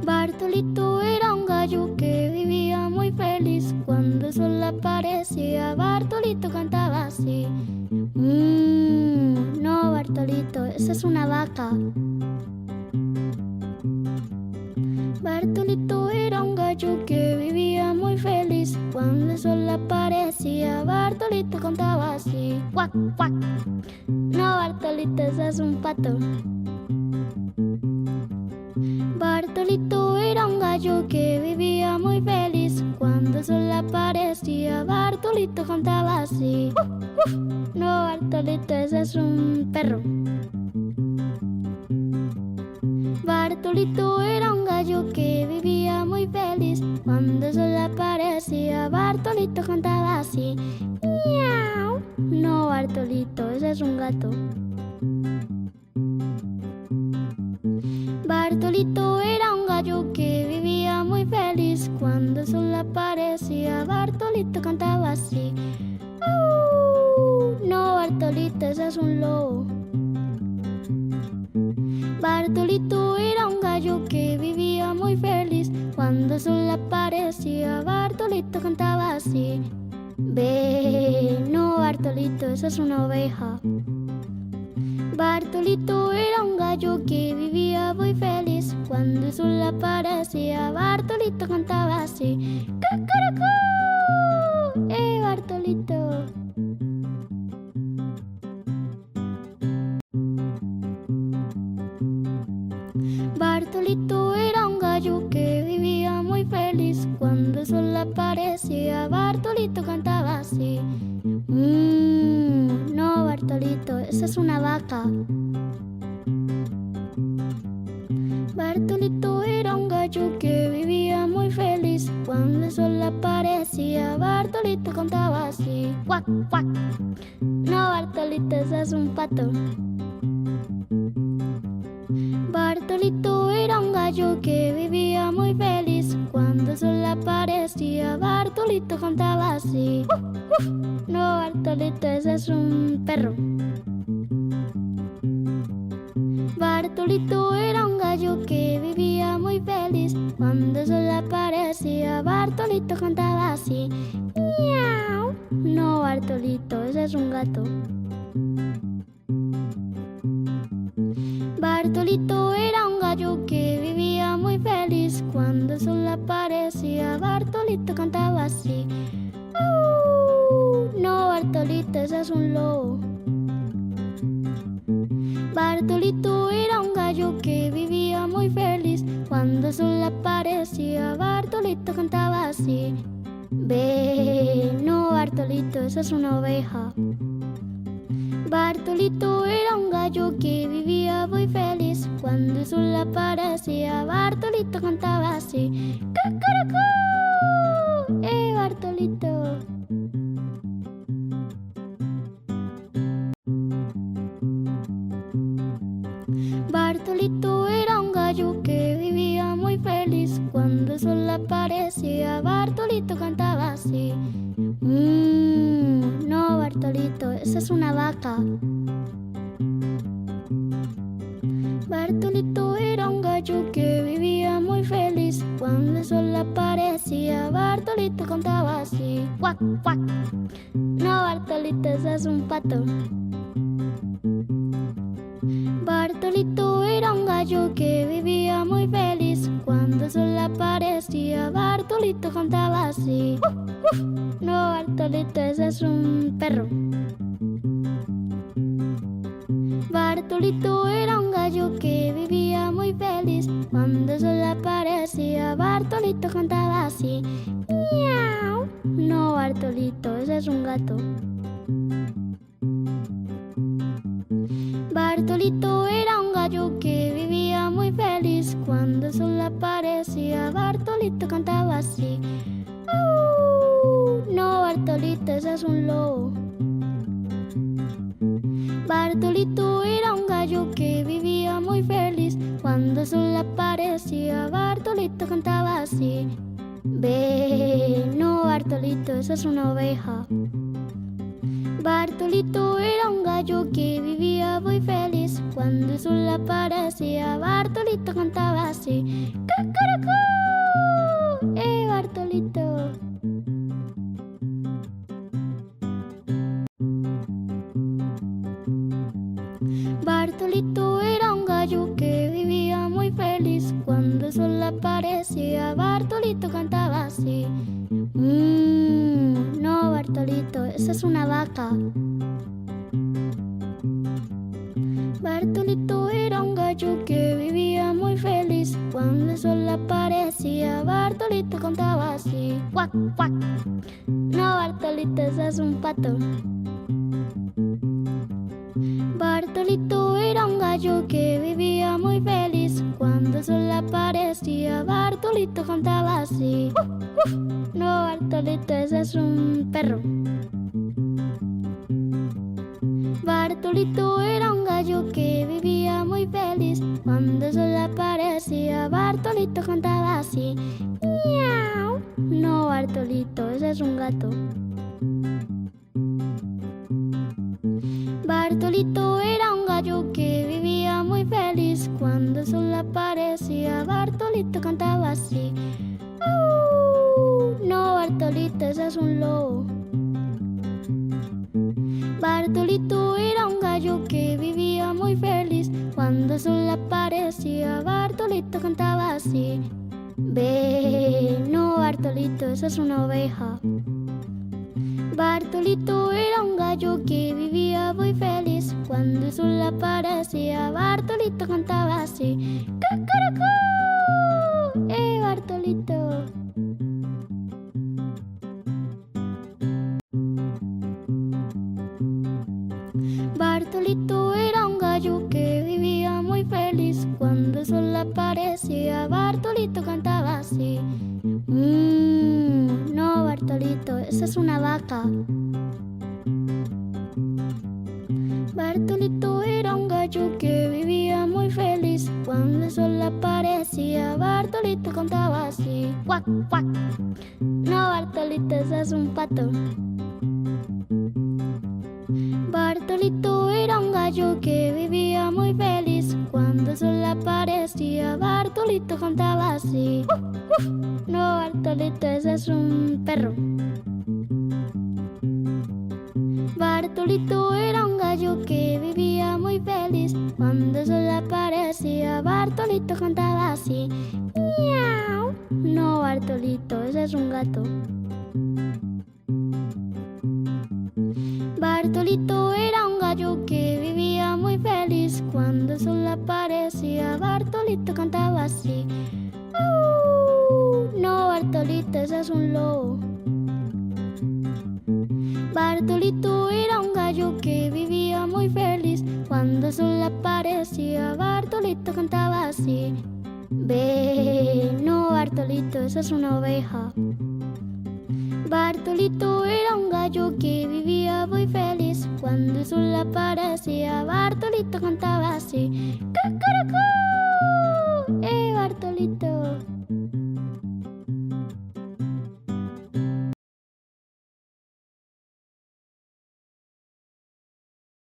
Bartolito era un gallo que vivía muy feliz. Cuando el sol aparecía, Bartolito cantaba así. No, Bartolito, esa es una vaca. Bartolito era un gallo que vivía muy feliz. Cuando el sol aparecía, Bartolito cantaba así. ¡Cuac, cuac! No, Bartolito, ese es un pato. Bartolito era un gallo que vivía muy feliz. Cuando el sol aparecía, Bartolito cantaba así. No, Bartolito, ese es un perro. Bartolito era un gallo que vivía muy feliz. Cuando el sol aparecía, Bartolito cantaba así. ¡Miau! No, Bartolito, ese es un gato. Bartolito era un gallo que vivía muy feliz. Cuando el sol aparecía, Bartolito cantaba así. No, Bartolito, ese es un lobo. Bartolito era un gallo que vivía muy feliz. Cuando el sol aparecía, Bartolito cantaba así. Ve, no, Bartolito, esa es una oveja. Bartolito era un gallo que vivía muy feliz. Cuando el sol aparecía, Bartolito cantaba así. ¡Cacaracú! Bartolito! Bartolito era un gallo que vivía muy feliz. Cuando el sol aparecía, Bartolito cantaba así. No, Bartolito, esa es una vaca. Bartolito era un gallo que vivía muy feliz. Cuando el sol aparecía, Bartolito cantaba así. ¡Cuac, cuac! No, Bartolito, ese es un pato. Bartolito era un gallo que vivía muy feliz. Cuando el sol aparecía, Bartolito cantaba así. No, Bartolito, ese es un perro. Bartolito era un gallo que vivía muy feliz. Cuando el sol aparecía, Bartolito cantaba así. ¡Miau! No, Bartolito, ese es un gato. Bartolito era un gallo que vivía muy feliz. Cuando el sol aparecía, Bartolito cantaba así. No, Bartolito, ese es un lobo. Bartolito era un gallo que vivía muy feliz. Cuando el sol aparecía, Bartolito cantaba así. Ve, no, Bartolito, esa es una oveja. Bartolito era un gallo que vivía muy feliz. Cuando el sol aparecía, Bartolito cantaba así. ¡Cacaracú! Bartolito! Bartolito era un gallo que vivía muy feliz. Cuando el sol aparecía, Bartolito cantaba así. No, Bartolito, esa es una vaca. Bartolito era un gallo que vivía muy feliz. Cuando el sol aparecía, Bartolito cantaba así. ¡Cuac, cuac! No, Bartolito, ese es un pato. Bartolito era un gallo que vivía muy feliz. Cuando el sol aparecía, Bartolito cantaba así. No, Bartolito, ese es un perro. Bartolito era un gallo que vivía muy feliz. Cuando el sol aparecía, Bartolito cantaba así. ¡Miau! No, Bartolito, ese es un gato. Bartolito era un gallo que vivía muy feliz. Cuando el sol aparecía, Bartolito cantaba así. No, Bartolito, ese es un lobo. Bartolito era un gallo que vivía muy feliz. Cuando el sol aparecía, Bartolito cantaba así. Ve, no, Bartolito, esa es una oveja. Bartolito era un gallo que vivía muy feliz. Cuando el sol aparecía, Bartolito cantaba así: ¡Cacaracú! Bartolito. Bartolito era un gallo que vivía muy feliz. Cuando el sol aparecía, Bartolito cantaba así: no, Bartolito, esa es una vaca. Bartolito era un gallo que vivía muy feliz. Cuando el sol aparecía, Bartolito cantaba así: ¡cuac, cuac! No, Bartolito, ese es un pato. Bartolito era un gallo que vivía muy feliz. Cuando el sol aparecía, Bartolito cantaba así: ¡uf, uf! No, Bartolito, ese es un perro. Bartolito era un gallo que vivía muy feliz. Cuando el sol aparecía, Bartolito cantaba así: ¡miau! No, Bartolito, ese es un gato. Bartolito era un gallo que vivía muy feliz. Cuando el sol aparecía, Bartolito cantaba así: no, Bartolito, ese es un lobo. Bartolito era un gallo que vivía muy feliz. Cuando el sol aparecía, Bartolito cantaba así: ve, no, Bartolito, esa es una oveja. Bartolito era un gallo que vivía muy feliz. Cuando el sol aparecía, Bartolito cantaba así: ¡cacaracú! Bartolito. Bartolito era un gallo que vivía muy feliz. Cuando el sol aparecía, Bartolito cantaba así: no, Bartolito, esa es una vaca. Bartolito era un gallo que vivía muy feliz. Cuando el sol aparecía, Bartolito cantaba así: ¡cuac, cuac! No, Bartolito, ese es un pato. Bartolito era un gallo que vivía muy feliz. Cuando el sol aparecía, Bartolito cantaba así: ¡uf, uf! No, Bartolito, ese es un perro. Bartolito era un gallo que vivía muy feliz. Cuando el sol aparecía, Bartolito cantaba así: ¡miau! No, Bartolito, ese es un gato. Bartolito era un gallo que vivía muy feliz. Cuando el sol aparecía, Bartolito cantaba así: no, Bartolito, ese es un lobo. Bartolito era un gallo que vivía muy feliz. Cuando el sol aparecía, Bartolito cantaba así: ve, no, Bartolito, esa es una oveja. Bartolito era un gallo que vivía muy feliz. Cuando el sol aparecía, Bartolito cantaba así: ¡cacaracú!